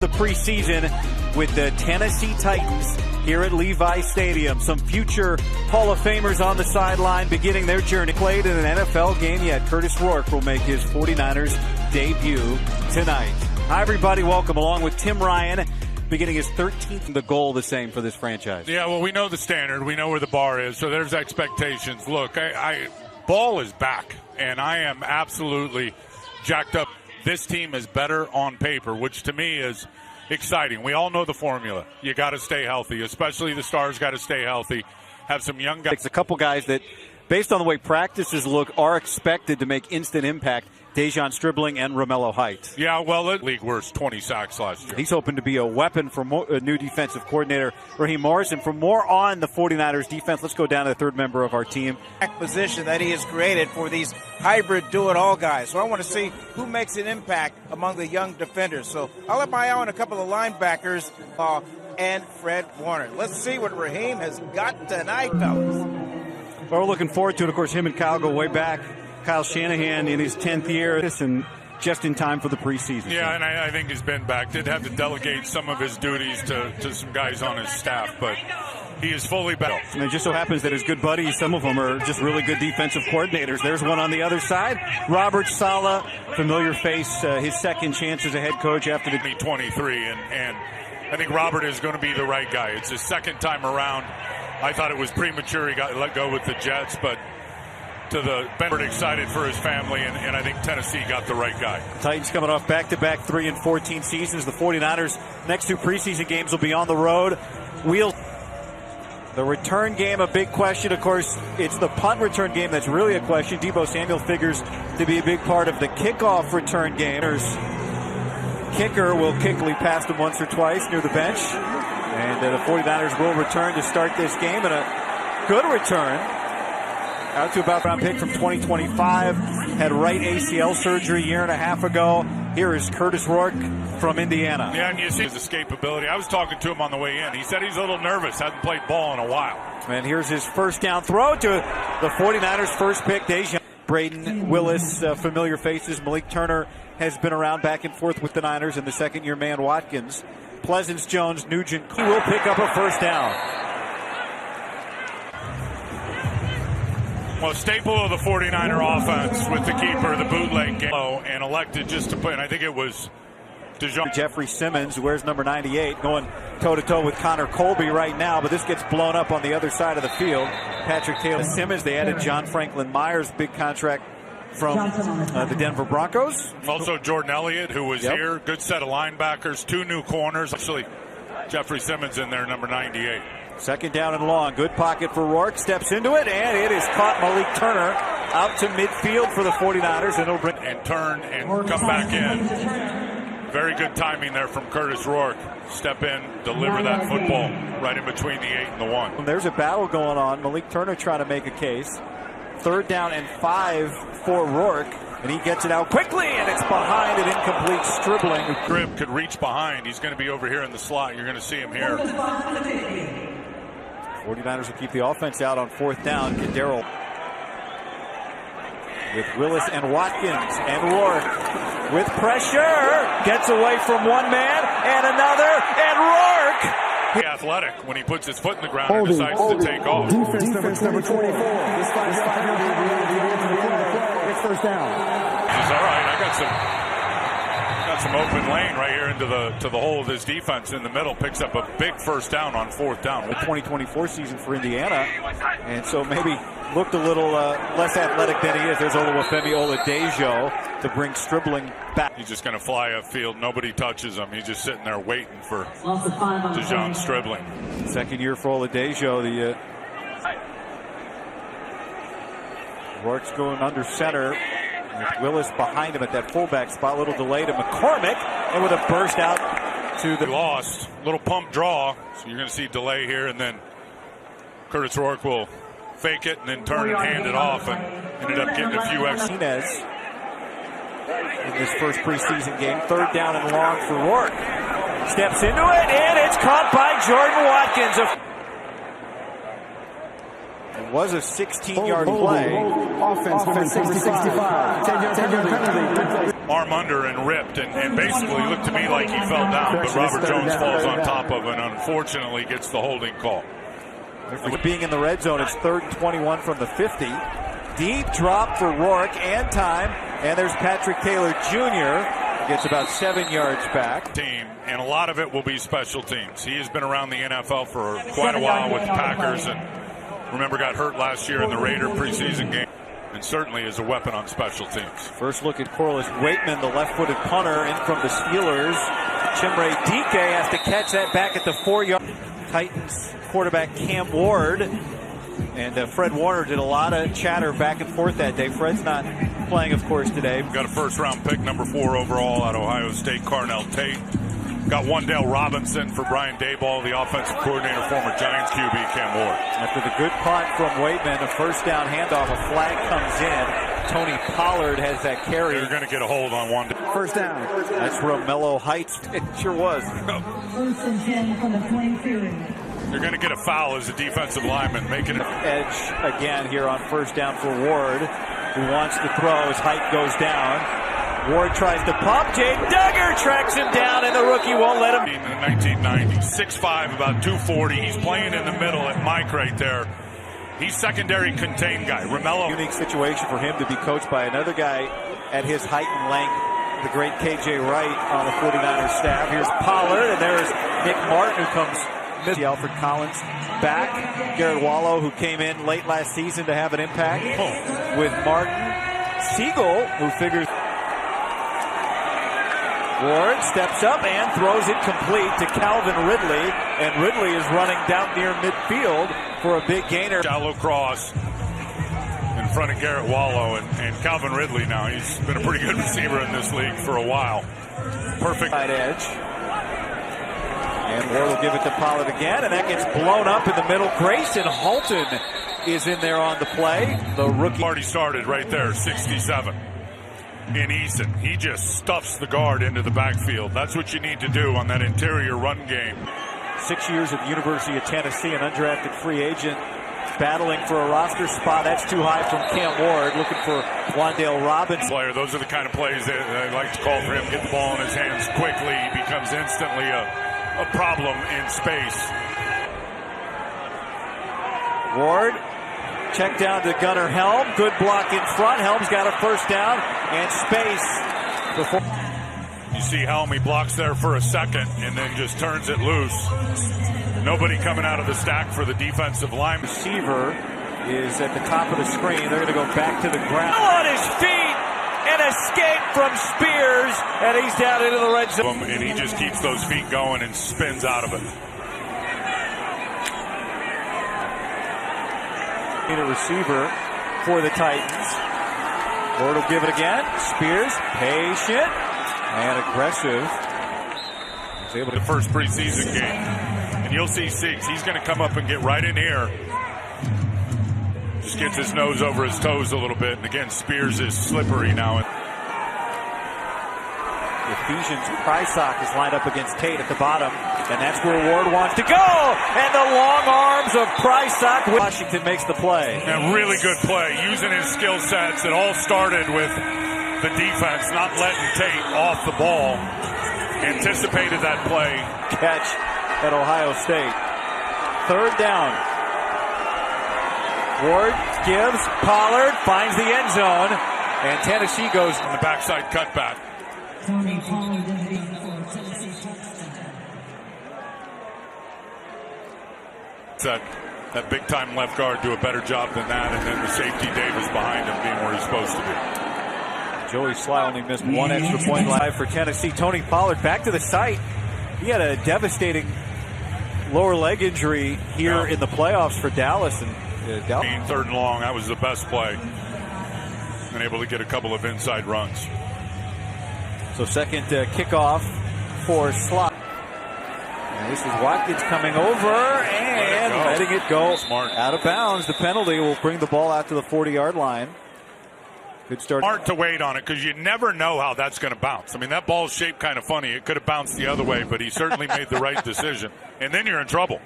The preseason with the Tennessee Titans here at Levi Stadium. Some future Hall of Famers on the sideline beginning their journey. Played in an NFL game yet. Curtis Rourke will make his 49ers debut tonight. Hi everybody, welcome along with Tim Ryan. Beginning his 13th, the goal the same for this franchise. Yeah, well, we know the standard. We know where the bar is, so there's expectations. Look, ball is back, and I am absolutely jacked up. This team is better on paper, which to me is exciting. We all know the formula. You got to stay healthy, especially the stars got to stay healthy. Have some young guys. It's a couple guys that, based on the way practices look, are expected to make instant impact. Dejon Stribling and Romello Heights. Yeah, well, league worst 20 sacks last year. He's hoping to be a weapon for new defensive coordinator Raheem Morrison. For more on the 49ers defense, let's go down to the third member of our team. Position that he has created for these hybrid do-it-all guys. So I want to see who makes an impact among the young defenders. So I'll have my eye on a couple of linebackers and Fred Warner. Let's see what Raheem has got tonight, fellas. Well, we're looking forward to it. Of course, him and Kyle go way back. Kyle Shanahan in his 10th year, and just in time for the preseason. Yeah, and I think he's been back. Did have to delegate some of his duties to some guys on his staff, but he is fully back. And it just so happens that his good buddies, some of them are just really good defensive coordinators. There's one on the other side. Robert Saleh, familiar face, his second chance as a head coach after the 23, and I think Robert is going to be the right guy. It's his second time around. I thought it was premature. He got let go with the Jets, but to the Benford excited for his family, and I think Tennessee got the right guy. Titans coming off back-to-back 3-14 seasons. The 49ers next two preseason games will be on the road. The return game, a big question. Of course, it's the punt return game that's really a question. Deebo Samuel figures to be a big part of the kickoff return game. Kicker will kickly past him once or twice near the bench. And the 49ers will return to start this game, and a good return. Out to about round pick from 2025. Had right ACL surgery a year and a half ago. Here is Curtis Rourke from Indiana. Yeah, and you see his escapability. I was talking to him on the way in. He said he's a little nervous. Hasn't played ball in a while. And here's his first down throw to the 49ers' first pick. Dejon, Braden Willis, familiar faces. Malik Turner has been around back and forth with the Niners, and the second-year man Watkins. Pleasance Jones, Nugent. He will pick up a first down. Well, staple of the 49er offense with the keeper, the bootleg game, and elected just to put, and I think it was Dejon. Jeffrey Simmons, who wears number 98, going toe-to-toe with Connor Colby right now, but this gets blown up on the other side of the field. Patrick Taylor Simmons, they added John Franklin Myers, big contract from the Denver Broncos. Also Jordan Elliott, who was here, good set of linebackers, two new corners. Actually, Jeffrey Simmons in there, number 98. Second down and long. Good pocket for Rourke. Steps into it, and it is caught. Malik Turner out to midfield for the 49ers. And it'll bring and turn and come back in. Very good timing there from Curtis Rourke. Step in, deliver that football right in between the 8 and the 1. There's a battle going on. Malik Turner trying to make a case. Third down and 5 for Rourke. And he gets it out quickly, and it's behind an incomplete Stribling. Grib could reach behind. He's going to be over here in the slot. You're going to see him here. 49ers will keep the offense out on fourth down. Darrell with Willis and Watkins and Rourke with pressure. Gets away from one man and another, and Rourke. Athletic when he puts his foot in the ground and decides to take off. Defense number 24. This five it's first down. He's all right. I got some open lane right here into the hole of his defense in the middle. Picks up a big first down on fourth down. The 2024 season for Indiana, and so maybe looked a little less athletic than he is. There's Oluwafemi Oladejo to bring Stribling back. He's just going to fly upfield. Nobody touches him. He's just sitting there waiting for Dejon Stribling. Second year for Oladejo. The Rourke's going under center. With Willis behind him at that fullback spot. Little delay to McCormick, and with a burst out to the lost. Little pump draw. So you're going to see delay here, and then Curtis Rourke will fake it and then turn and hand it off, and ended up getting a few extra. In this first preseason game, third down and long for Rourke. Steps into it, and it's caught by Jordan Watkins. It was a 16-yard play. Offense, 60-65. 10-yard penalty. arm under and ripped, and basically looked to me like he fell down, but Robert Jones falls on top of it and unfortunately gets the holding call. Being in the red zone, it's 3rd and 21 from the 50. Deep drop for Rourke and time, and there's Patrick Taylor Jr. Gets about 7 yards back. Team, and a lot of it will be special teams. He has been around the NFL for quite a while with the Packers, and remember got hurt last year in the Raider preseason game, and certainly is a weapon on special teams. First look at Corliss Wakeman, the left-footed punter, in from the Steelers. Chimere Dike has to catch that back at the 4-yard. Titans quarterback Cam Ward and Fred Warner did a lot of chatter back and forth that day. Fred's not playing, of course, today. Got a first-round pick, number 4 overall out of Ohio State, Carnell Tate. Got Wandale Robinson for Brian Daboll, the offensive coordinator, former Giants QB Cam Ward. After the good punt from Wakeman, a first down handoff, a flag comes in. Tony Pollard has that carry. They're going to get a hold on one. First down. That's Romello Heights. It sure was. First and 10 from the 22. They're going to get a foul as a defensive lineman, making it Edge again here on first down for Ward, who wants to throw as Height goes down. Ward tries to pump. Jay Duggar tracks him down, and the rookie won't let him. In the 1990s, 6'5", about 240. He's playing in the middle at Mike right there. He's secondary contained guy. Romello. Unique situation for him to be coached by another guy at his height and length, the great KJ Wright on the 49ers staff. Here's Pollard, and there's Nick Martin, who comes mid. Alfred Collins back. Garrett Wallow, who came in late last season to have an impact with Martin. Siegel, who figures. Ward steps up and throws it complete to Calvin Ridley, and Ridley is running down near midfield for a big gainer. Shallow cross in front of Garrett Wallow, and Calvin Ridley now. He's been a pretty good receiver in this league for a while. Perfect. Side edge. And Ward will give it to Pollard again, and that gets blown up in the middle. Grayson Halton is in there on the play. The rookie. Already started right there, 67. In Eason, he just stuffs the guard into the backfield. That's what you need to do on that interior run game. 6 years at the University of Tennessee, an undrafted free agent, battling for a roster spot. That's too high from Cam Ward, looking for Wandale Robinson. Player, those are the kind of plays that I like to call for him. Get the ball in his hands quickly. He becomes instantly a problem in space. Ward, check down to Gunnar Helm. Good block in front. Helm's got a first down and space before. You see Helm, he blocks there for a second and then just turns it loose. Nobody coming out of the stack for the defensive line. Receiver is at the top of the screen. They're going to go back to the ground. On his feet, an escape from Spears, and he's down into the red zone. And he just keeps those feet going and spins out of it. A receiver for the Titans. Ward will give it again. Spears, patient and aggressive. He's able to the first preseason game. And you'll see Six. He's going to come up and get right in here. Just gets his nose over his toes a little bit. And again, Spears is slippery now. Ephesians Prysock is lined up against Tate at the bottom, and that's where Ward wants to go. And the long arms of Prysock. Washington makes the play. A really good play, using his skill sets. It all started with the defense not letting Tate off the ball. Anticipated that play. Catch at Ohio State. Third down. Ward gives. Pollard finds the end zone, and Tennessee goes on the backside cutback. Tony Pollard in the for Tennessee touchdown. That big time left guard do a better job than that, and then the safety Davis behind him being where he's supposed to be. Joey Sly only missed one extra point live for Tennessee. Tony Pollard back to the site. He had a devastating lower leg injury here in the playoffs for Dallas, and Dallas. Third and long, that was the best play. And able to get a couple of inside runs. So second kickoff for Slot. And this is Watkins coming over and letting it go. Smart. Out of bounds. The penalty will bring the ball out to the 40-yard line. Good start. Smart to wait on it because you never know how that's going to bounce. I mean, that ball's shaped kind of funny. It could have bounced the other way, but he certainly made the right decision. And then you're in trouble.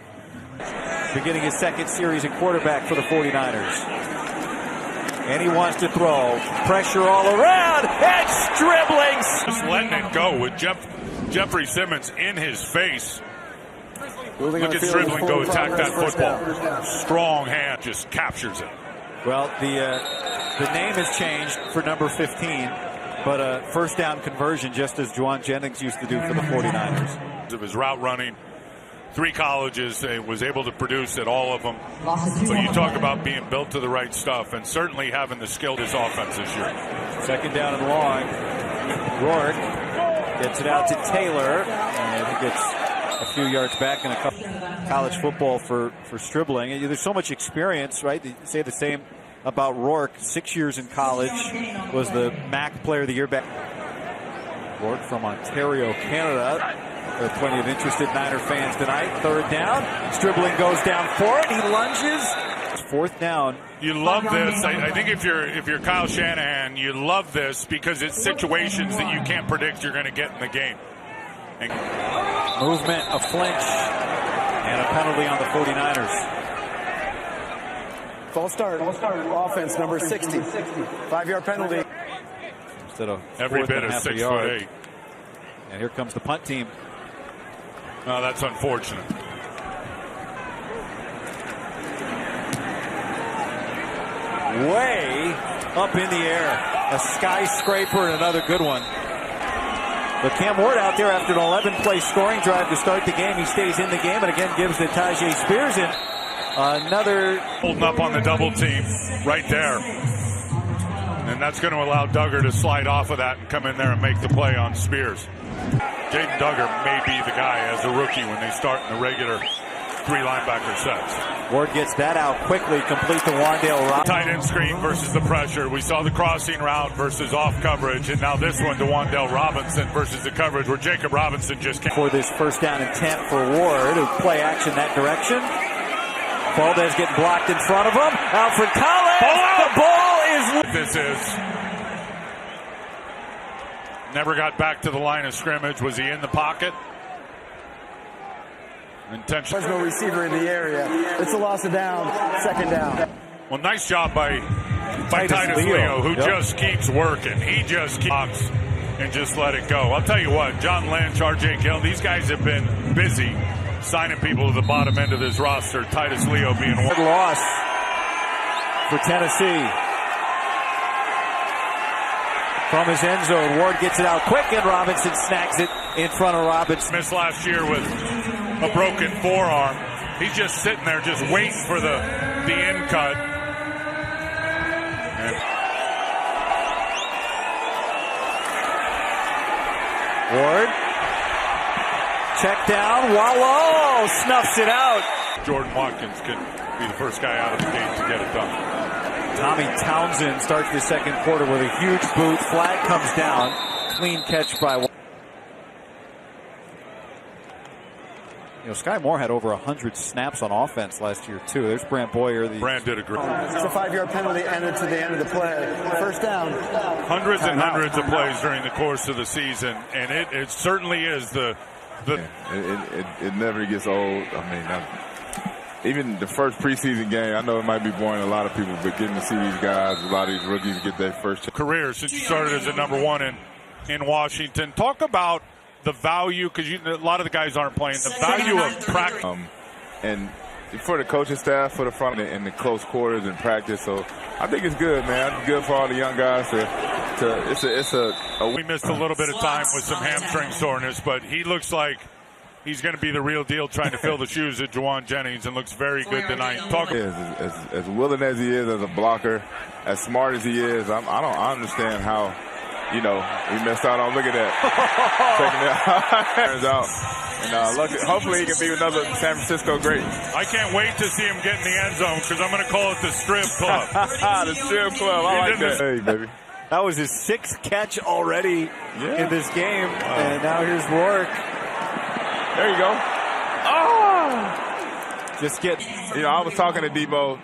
Beginning his second series at quarterback for the 49ers. And he wants to throw. Pressure all around. And Striblings. Just letting it go with Jeffrey Simmons in his face. Look at Stribling go attack that football. Strong hand, just captures it. Well, the name has changed for number 15, but a first down conversion, just as Juwan Jennings used to do for the 49ers. Of his route running, 3 colleges, was able to produce at all of them. So you talk about being built to the right stuff, and certainly having the skill this offense this year. Second down and long. Rourke gets it out to Taylor, and he gets a few yards back in a couple. College football for Stribling. There's so much experience, right? They say the same about Rourke. 6 years in college, was the MAC Player of the Year back. Rourke from Ontario, Canada. There are plenty of interested Niner fans tonight. Third down. Stribling goes down for it. He lunges. Fourth down. You love this. I think if you're Kyle Shanahan, you love this because it's situations that you can't predict you're going to get in the game. And movement, a flinch, and a penalty on the 49ers. False start. Offense number 60. 5-yard penalty. Instead of every bit of 6 foot 8. And here comes the punt team. No, that's unfortunate. Way up in the air. A skyscraper and another good one. But Cam Ward out there after an 11-play scoring drive to start the game. He stays in the game and again gives the Tajay Spears in. Another holding up on the double team right there. And that's going to allow Duggar to slide off of that and come in there and make the play on Spears. Jaden Duggar may be the guy as a rookie when they start in the regular 3 linebacker sets. Ward gets that out quickly, complete to Wandale Robinson. Tight end screen versus the pressure. We saw the crossing route versus off coverage, and now this one to Wandale Robinson versus the coverage where Jacob Robinson just came. For this first down intent for Ward, who play action that direction. Valdez getting blocked in front of him. Alfred Collins. The ball is. This is. Never got back to the line of scrimmage. Was he in the pocket? Intentional. There's no receiver in the area. It's a loss of down. Second down. Well, nice job by Titus Leo, who just keeps working. He just keeps and just let it go. I'll tell you what, John Lynch, R.J. Gill, these guys have been busy signing people to the bottom end of this roster. Titus Leo being one. Loss for Tennessee. From his end zone, Ward gets it out quick, and Robinson snags it in front of Robinson. Missed last year with a broken forearm. He's just sitting there, just waiting for the end cut. And Ward, check down. Wallow snuffs it out. Jordan Watkins could be the first guy out of the gate to get it done. Tommy Townsend starts the second quarter with a huge boot. Flag comes down. Clean catch by. You know, Sky Moore had over 100 snaps on offense last year too. There's Brant Boyer. Brant did a great. It's a 5-yard penalty ended to the end of the play. First down. Hundreds and hundreds of plays during the course of the season, and it certainly is the. It never gets old. I mean, even the first preseason game, I know it might be boring to a lot of people, but getting to see these guys, a lot of these rookies get their first career since you started as a number 1 in Washington. Talk about the value, because a lot of the guys aren't playing, the value of practice. And for the coaching staff, for the front and the close quarters and practice. So I think it's good, man. It's good for all the young guys We missed a little bit of time with some hamstring soreness, but he looks like he's going to be the real deal trying to fill the shoes of Juwan Jennings, and looks very good tonight. As willing as he is as a blocker, as smart as he is, I understand how, you know, we missed out on. Look at that. Turns out. And hopefully he can be another San Francisco great. I can't wait to see him get in the end zone, because I'm going to call it the Strip Club. The Strip Club. I like that. Hey, baby. That was his 6th catch already in this game. Wow. And now here's Rourke. There you go. Oh! Just get. You know, I was talking to Debo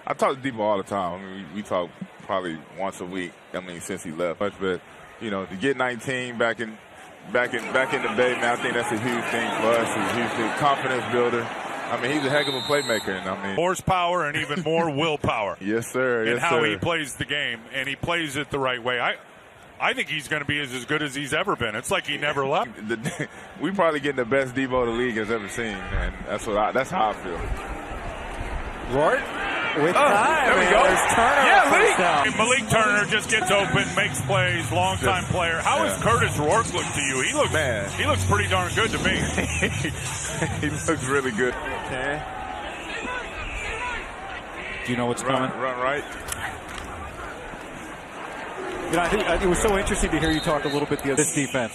I talk to Debo all the time. I mean, we talk probably once a week. I mean, since he left. But you know, to get 19 back in the Bay, man, I think that's a huge thing for us. It's a huge thing. Confidence builder. I mean, he's a heck of a playmaker, and I mean, horsepower and even more willpower. Yes, sir. In yes, how sir. he plays the game, and he plays it the right way. I think he's going to be as good as he's ever been. It's like he never left. We probably getting the best Debo the league has ever seen, and that's how I feel. Rourke with time. There we go. There's Turner. Malik Turner just gets open, makes plays, longtime player. How does Curtis Rourke look to you? He looks pretty darn good to me. He looks really good. Okay. Do you know what's coming? Run right. You know, I think it was so interesting to hear you talk a little bit about this defense.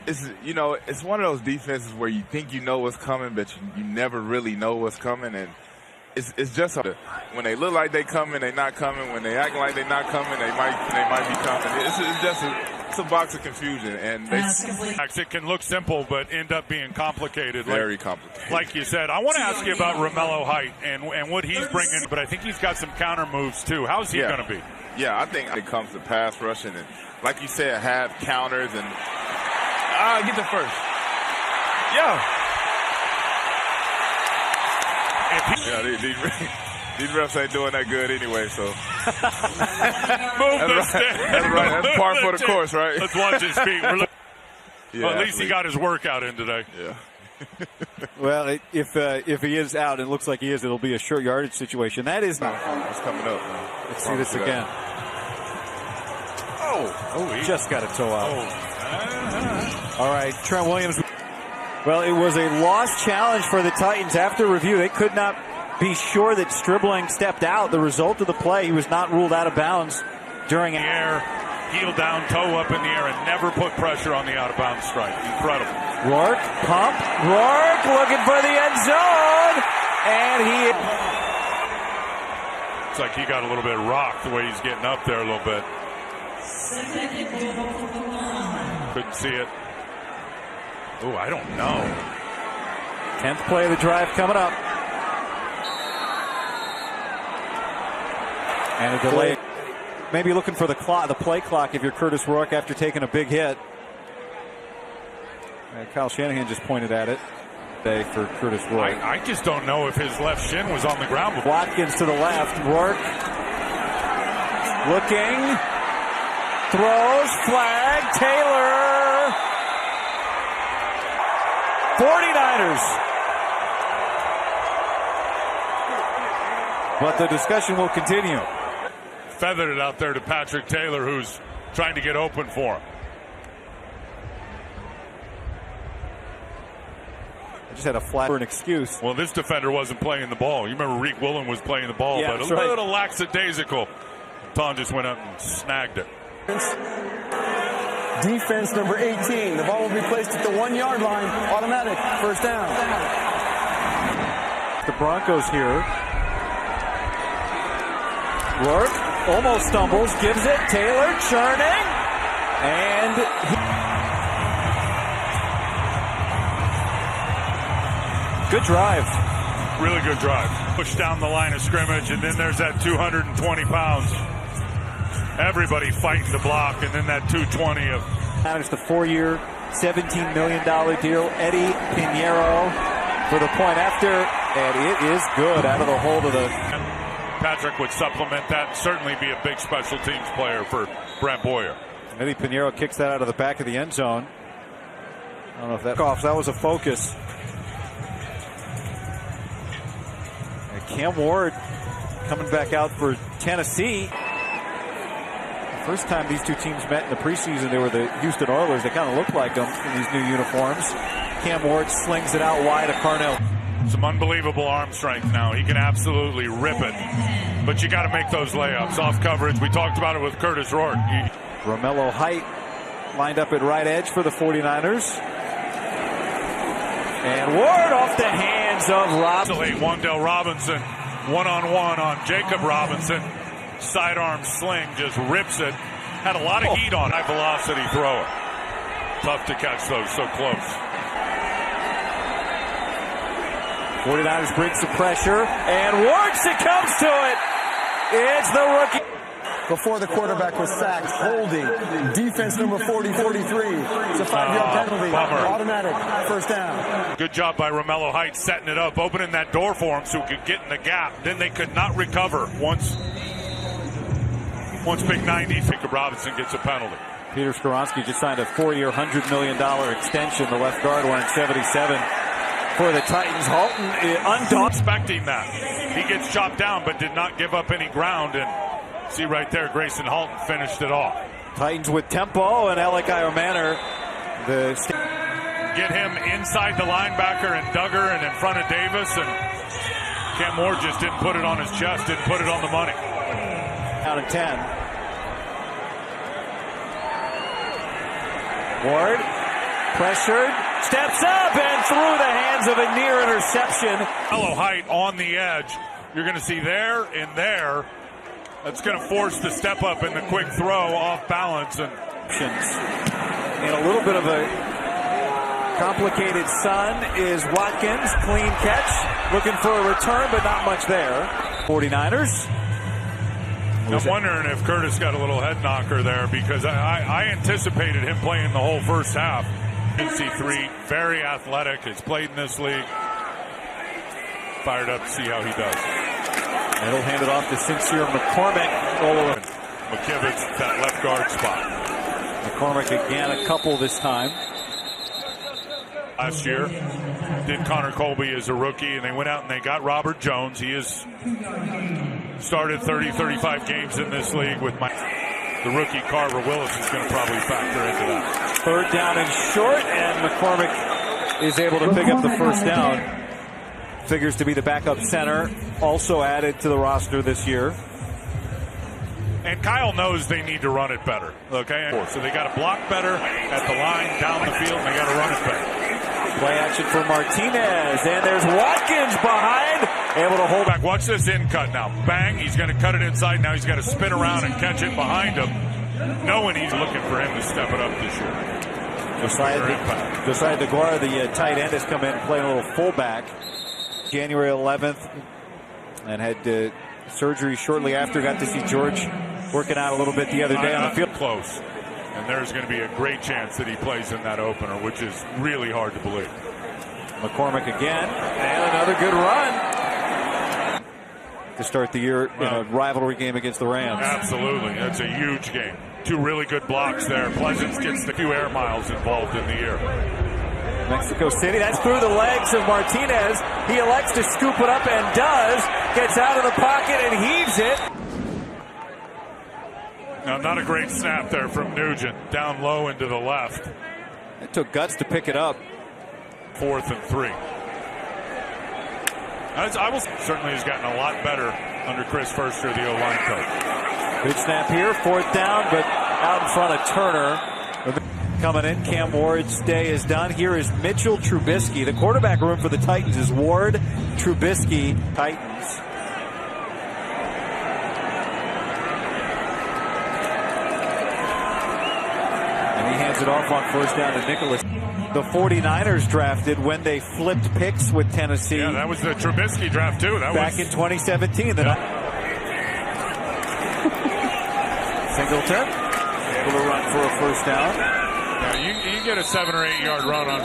It's one of those defenses where you think you know what's coming, but you never really know what's coming, and it's just when they look like they coming, they not coming. When they act like they not coming, they might be coming. It's a box of confusion, and it can look simple, but end up being complicated. Very complicated. Like you said, I want to ask you about Romello Height and what he's bringing, but I think he's got some counter moves too. How's he going to be? Yeah, I think it comes to pass rushing and, like you said, have counters and get the first. These refs ain't doing that good anyway, so. That's right. That's par for the course, right? Let's watch his feet. Well, at least he got his workout in today. Yeah. Well, if he is out, and it looks like he is, it'll be a short yardage situation. That is not. It's coming up. Let's see this again. He just got a toe out. All right, Trent Williams. Well, it was a lost challenge for the Titans. After review, they could not be sure that Stribling stepped out. The result of the play, he was not ruled out of bounds during an air, heel down, toe up in the air, and never put pressure on the out-of-bounds strike. Incredible. Rourke, pump. Rourke looking for the end zone. And It's like he got a little bit rocked the way he's getting up there a little bit. Couldn't see it. Oh, I don't know. 10th play of the drive coming up. And a delay. Maybe looking for the play clock if you're Curtis Rourke after taking a big hit. Kyle Shanahan just pointed at it today for Curtis Rourke. I just don't know if his left shin was on the ground before. Watkins to the left. Rourke looking. Throws. Flag. Taylor. 49ers. But the discussion will continue. Feathered it out there to Patrick Taylor, who's trying to get open for him. I just had a flat for an excuse. Well, this defender wasn't playing the ball. You remember Reek Willen was playing the ball, yeah, but a little lackadaisical. Tom just went up and snagged it. Defense number 18. The ball will be placed at the 1-yard line. Automatic. First down. The Broncos here. Rourke almost stumbles, gives it. Taylor churning. And good drive. Really good drive. Push down the line of scrimmage, and then there's that 220 pounds. Everybody fighting to block, and then that 220 of. It's the 4-year, $17 million deal. Eddie Pinheiro for the point after, and it is good out of the hold of the. Patrick would supplement that. Certainly be a big special teams player for Brent Boyer. Eddie Pinheiro kicks that out of the back of the end zone. I don't know if that was a focus. And Cam Ward coming back out for Tennessee. The first time these two teams met in the preseason, they were the Houston Oilers. They kind of look like them in these new uniforms. Cam Ward slings it out wide of Carnell. Some unbelievable arm strength now. He can absolutely rip it. But you got to make those layups off coverage. We talked about it with Curtis Rourke. Romello Height lined up at right edge for the 49ers. And Ward off the hands of Robinson. Wan'Dale Robinson one-on-one on Jacob Robinson. Sidearm sling just rips it. Had a lot of heat on high velocity thrower. Tough to catch those so close. 49ers bring some pressure, and Ward succumbs to it. It's the rookie. before the quarterback was sacked. Holding. Defense number 40, 43. It's a 5-yard penalty. Bummer. Automatic. First down. Good job by Romello Heights setting it up, opening that door for him so he could get in the gap. Then they could not recover once Big 90, Jacob Robinson gets a penalty. Peter Skoronski just signed a 4-year, $100 million extension. The left guard wearing 77 for the Titans. Halton undaunted. Expecting that. He gets chopped down but did not give up any ground. And see right there, Grayson Halton finished it off. Titans with tempo, and Alec Manor. Get him inside the linebacker and Duggar and in front of Davis. And Cam Moore just didn't put it on his chest, didn't put it on the money. Out of 10. Ward, pressured, steps up and through the hands of a near interception. Hello Height on the edge. You're going to see there and there. That's going to force the step up and the quick throw off balance. And a little bit of a complicated sun is Watkins. Clean catch. Looking for a return, but not much there. 49ers. I'm wondering if Curtis got a little head knocker there because I anticipated him playing the whole first half. NC3, very athletic, has played in this league. Fired up to see how he does. And he'll hand it off to Sincere McCormick. McKivitz, that left guard spot. McCormick again, a couple this time. Last year, did Connor Colby as a rookie, and they went out and they got Robert Jones. He has started 30, 35 games in this league with the rookie Carver Willis is going to probably factor into that. Third down and short, and McCormick is able to pick up the first down. Figures to be the backup center, also added to the roster this year. And Kyle knows they need to run it better, okay? So they got to block better at the line, down the field, and they got to run it better. Play action for Martinez, and there's Watkins behind, able to hold back. Watch this in cut now. Bang, he's going to cut it inside. Now he's got to spin around and catch it behind him, knowing he's looking for him to step it up this year. Josiah DeGuara, the tight end, has come in and played a little fullback. January 11th, and had surgery shortly after. Got to see George working out a little bit the other day on the field. Close. And there's going to be a great chance that he plays in that opener, which is really hard to believe. McCormick again, and another good run to start the year in a rivalry game against the Rams. Absolutely. That's a huge game. Two really good blocks there. Pleasance gets the few air miles involved in the year. Mexico City, that's through the legs of Martinez. He elects to scoop it up and does. Gets out of the pocket and heaves it. Now, not a great snap there from Nugent. Down low into the left. It took guts to pick it up. 4th and 3. Certainly has gotten a lot better under Chris Furster, the O-line coach. Good snap here, 4th down, but out in front of Turner. Coming in, Cam Ward's day is done. Here is Mitchell Trubisky. The quarterback room for the Titans is Ward, Trubisky, Titans. And he hands it off on first down to Nicholas. The 49ers drafted when they flipped picks with Tennessee. Yeah, that was the Trubisky draft too. Back in 2017. Singleton able to run for a first down. Yeah, you get a 7 or 8 yard run on